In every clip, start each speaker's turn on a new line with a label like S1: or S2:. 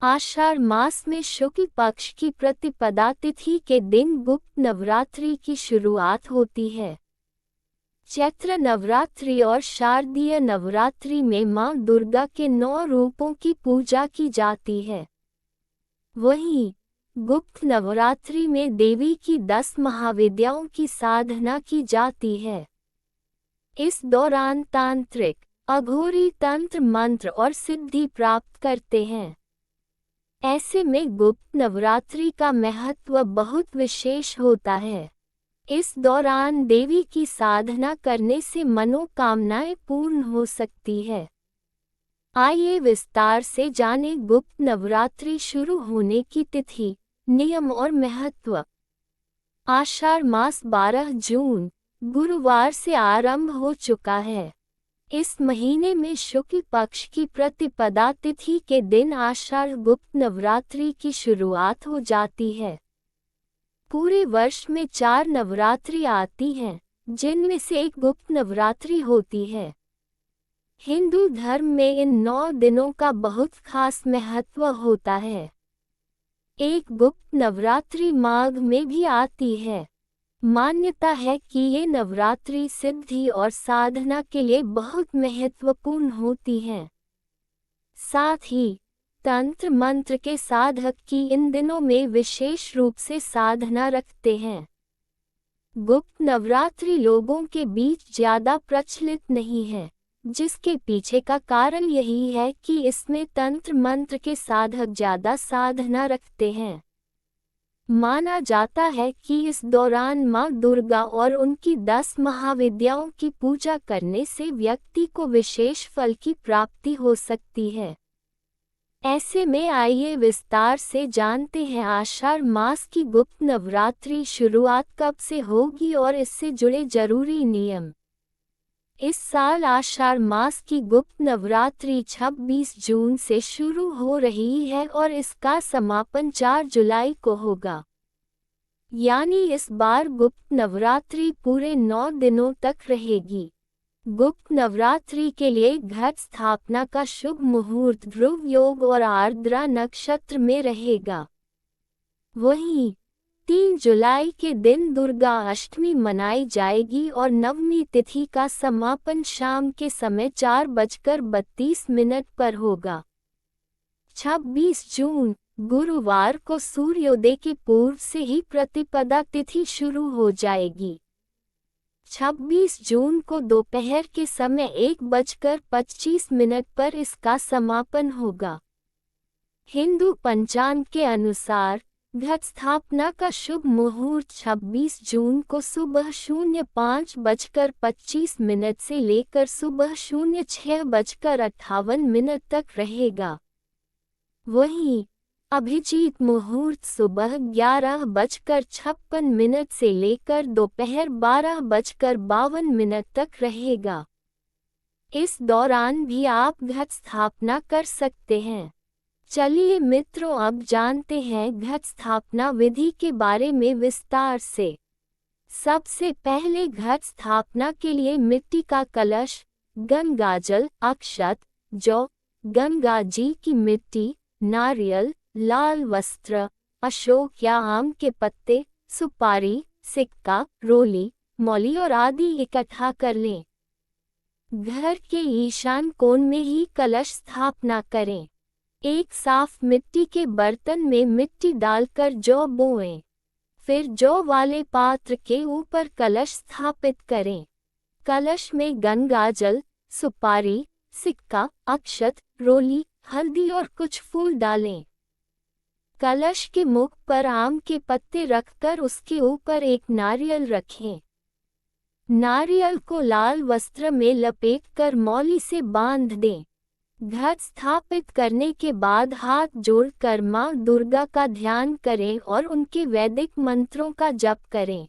S1: आषाढ़ मास में शुक्ल पक्ष की प्रतिपदा तिथि के दिन गुप्त नवरात्रि की शुरुआत होती है। चैत्र नवरात्रि और शारदीय नवरात्रि में मां दुर्गा के 9 रूपों की पूजा की जाती है। वहीं गुप्त नवरात्रि में देवी की 10 महाविद्याओं की साधना की जाती है। इस दौरान तांत्रिक, अघोरी तंत्र मंत्र और सिद्धि प्राप्त करते हैं। ऐसे में गुप्त नवरात्रि का महत्व बहुत विशेष होता है। इस दौरान देवी की साधना करने से मनोकामनाएं पूर्ण हो सकती है। आइए विस्तार से जानें गुप्त नवरात्रि शुरू होने की तिथि, नियम और महत्व। आषाढ़ मास 12 जून गुरुवार से आरंभ हो चुका है। इस महीने में शुक्ल पक्ष की प्रतिपदा तिथि के दिन आषाढ़ गुप्त नवरात्रि की शुरुआत हो जाती है। पूरे वर्ष में 4 नवरात्रि आती हैं, जिनमें से एक गुप्त नवरात्रि होती है। हिंदू धर्म में इन 9 दिनों का बहुत खास महत्व होता है। एक गुप्त नवरात्रि माघ में भी आती है। मान्यता है कि ये नवरात्रि सिद्धि और साधना के लिए बहुत महत्वपूर्ण होती हैं। साथ ही तंत्र मंत्र के साधक की इन दिनों में विशेष रूप से साधना रखते हैं। गुप्त नवरात्रि लोगों के बीच ज्यादा प्रचलित नहीं है, जिसके पीछे का कारण यही है कि इसमें तंत्र मंत्र के साधक ज्यादा साधना रखते हैं। माना जाता है कि इस दौरान मां दुर्गा और उनकी 10 महाविद्याओं की पूजा करने से व्यक्ति को विशेष फल की प्राप्ति हो सकती है। ऐसे में आइए विस्तार से जानते हैं आषाढ़ मास की गुप्त नवरात्रि शुरुआत कब से होगी और इससे जुड़े जरूरी नियम। इस साल आषाढ़ मास की गुप्त नवरात्रि 26 जून से शुरू हो रही है और इसका समापन 4 जुलाई को होगा। यानी इस बार गुप्त नवरात्रि पूरे 9 दिनों तक रहेगी। गुप्त नवरात्रि के लिए घट स्थापना का शुभ मुहूर्त ध्रुव योग और आर्द्रा नक्षत्र में रहेगा। वहीं 3 जुलाई के दिन दुर्गा अष्टमी मनाई जाएगी और नवमी तिथि का समापन शाम के समय 4:32 पर होगा। 26 जून गुरुवार को सूर्योदय के पूर्व से ही प्रतिपदा तिथि शुरू हो जाएगी। 26 जून को दोपहर के समय 1:25 पर इसका समापन होगा। हिंदू पंचांग के अनुसार घट स्थापना का शुभ मुहूर्त 26 जून को सुबह 05:25 से लेकर सुबह 06:58 तक रहेगा। वहीं अभिजीत मुहूर्त सुबह 11:56 से लेकर दोपहर 12:52 तक रहेगा। इस दौरान भी आप घट स्थापना कर सकते हैं। चलिए मित्रों, अब जानते हैं घट स्थापना विधि के बारे में विस्तार से। सबसे पहले घट स्थापना के लिए मिट्टी का कलश, गंगाजल, अक्षत, जौ, गंगा जी की मिट्टी, नारियल, लाल वस्त्र, अशोक या आम के पत्ते, सुपारी, सिक्का, रोली, मौली और आदि इकट्ठा कर लें। घर के ईशान कोण में ही कलश स्थापना करें। एक साफ मिट्टी के बर्तन में मिट्टी डालकर जौ बोएं। फिर जौ वाले पात्र के ऊपर कलश स्थापित करें। कलश में गंगाजल, सुपारी, सिक्का, अक्षत, रोली, हल्दी और कुछ फूल डालें। कलश के मुख पर आम के पत्ते रखकर उसके ऊपर एक नारियल रखें। नारियल को लाल वस्त्र में लपेटकर मौली से बांध दें। घट स्थापित करने के बाद हाथ जोड़कर मां दुर्गा का ध्यान करें और उनके वैदिक मंत्रों का जप करें।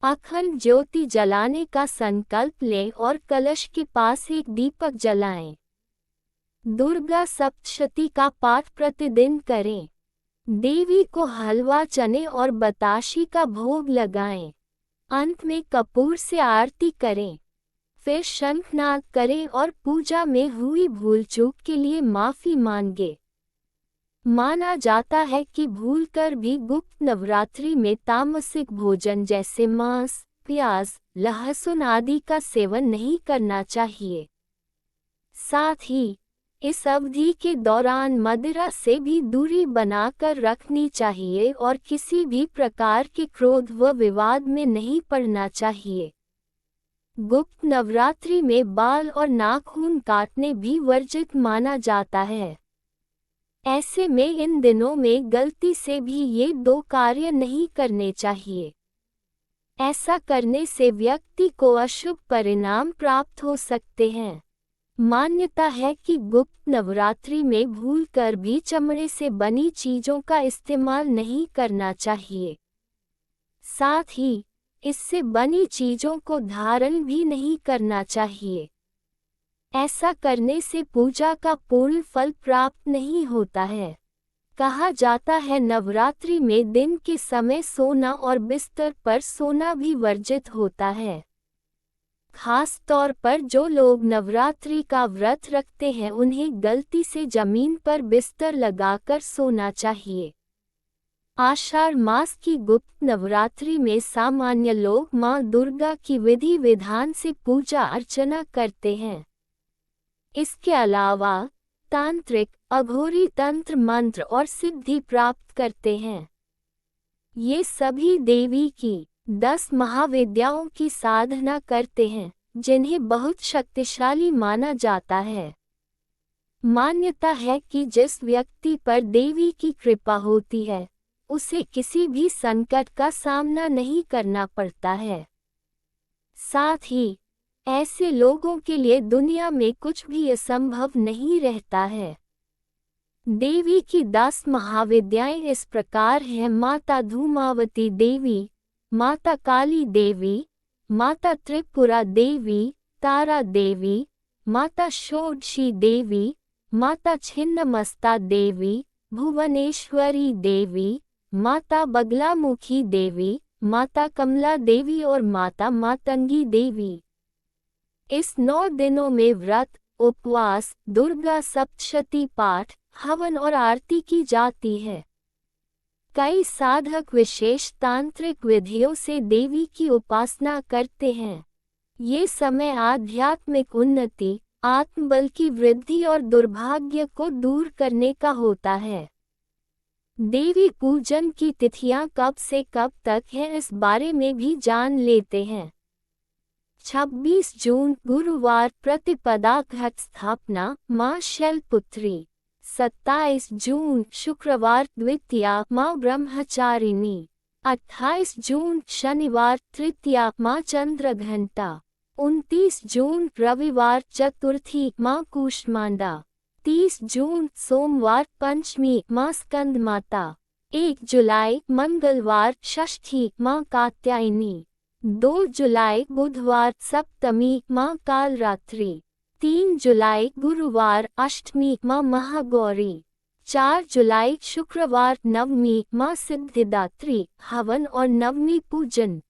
S1: अखंड ज्योति जलाने का संकल्प लें और कलश के पास एक दीपक जलाएं। दुर्गा सप्तशती का पाठ प्रतिदिन करें। देवी को हलवा, चने और बताशी का भोग लगाएं। अंत में कपूर से आरती करें। फिर शंखनाद करें और पूजा में हुई भूल चूक के लिए माफी मांगे। माना जाता है कि भूलकर भी गुप्त नवरात्रि में तामसिक भोजन जैसे मांस, प्याज, लहसुन आदि का सेवन नहीं करना चाहिए। साथ ही इस अवधि के दौरान मदिरा से भी दूरी बनाकर रखनी चाहिए और किसी भी प्रकार के क्रोध व विवाद में नहीं पड़ना चाहिए। गुप्त नवरात्रि में बाल और नाखून काटने भी वर्जित माना जाता है। ऐसे में इन दिनों में गलती से भी ये दो कार्य नहीं करने चाहिए। ऐसा करने से व्यक्ति को अशुभ परिणाम प्राप्त हो सकते हैं। मान्यता है कि गुप्त नवरात्रि में भूलकर भी चमड़े से बनी चीजों का इस्तेमाल नहीं करना चाहिए। साथ ही इससे बनी चीजों को धारण भी नहीं करना चाहिए। ऐसा करने से पूजा का पूर्ण फल प्राप्त नहीं होता है। कहा जाता है नवरात्रि में दिन के समय सोना और बिस्तर पर सोना भी वर्जित होता है। खास तौर पर जो लोग नवरात्रि का व्रत रखते हैं उन्हें गलती से जमीन पर बिस्तर लगाकर सोना चाहिए। आषाढ़ मास की गुप्त नवरात्रि में सामान्य लोग मां दुर्गा की विधि विधान से पूजा अर्चना करते हैं। इसके अलावा तांत्रिक, अघोरी तंत्र मंत्र और सिद्धि प्राप्त करते हैं। ये सभी देवी की 10 महाविद्याओं की साधना करते हैं, जिन्हें बहुत शक्तिशाली माना जाता है। मान्यता है कि जिस व्यक्ति पर देवी की कृपा होती है, उसे किसी भी संकट का सामना नहीं करना पड़ता है। साथ ही ऐसे लोगों के लिए दुनिया में कुछ भी असंभव नहीं रहता है। देवी की 10 महाविद्याएं इस प्रकार हैं: माता धूमावती देवी, माता काली देवी, माता त्रिपुरा देवी, तारा देवी, माता षोडशी देवी, माता छिन्नमस्ता देवी, भुवनेश्वरी देवी, माता बगलामुखी देवी, माता कमला देवी और माता मातंगी देवी। इस 9 दिनों में व्रत, उपवास, दुर्गा सप्तशती पाठ, हवन और आरती की जाती है। कई साधक विशेष तांत्रिक विधियों से देवी की उपासना करते हैं। ये समय आध्यात्मिक उन्नति, आत्मबल की वृद्धि और दुर्भाग्य को दूर करने का होता है। देवी पूजन की तिथियां कब से कब तक हैं इस बारे में भी जान लेते हैं। 26 जून गुरुवार प्रतिपदा घट स्थापना मां शैलपुत्री। 27 जून शुक्रवार द्वितीया मां ब्रह्मचारिणी। 28 जून शनिवार तृतीया मां चंद्रघंटा। 29 जून रविवार चतुर्थी मां कूष्मांडा। 30 जून सोमवार पंचमी मां स्कंदमाता। 1 जुलाई मंगलवार षष्ठी मां कात्यायनी। 2 जुलाई बुधवार सप्तमी मां कालरात्रि। 3 जुलाई गुरुवार अष्टमी मां महागौरी। 4 जुलाई शुक्रवार नवमी मां सिद्धिदात्री, हवन और नवमी पूजन।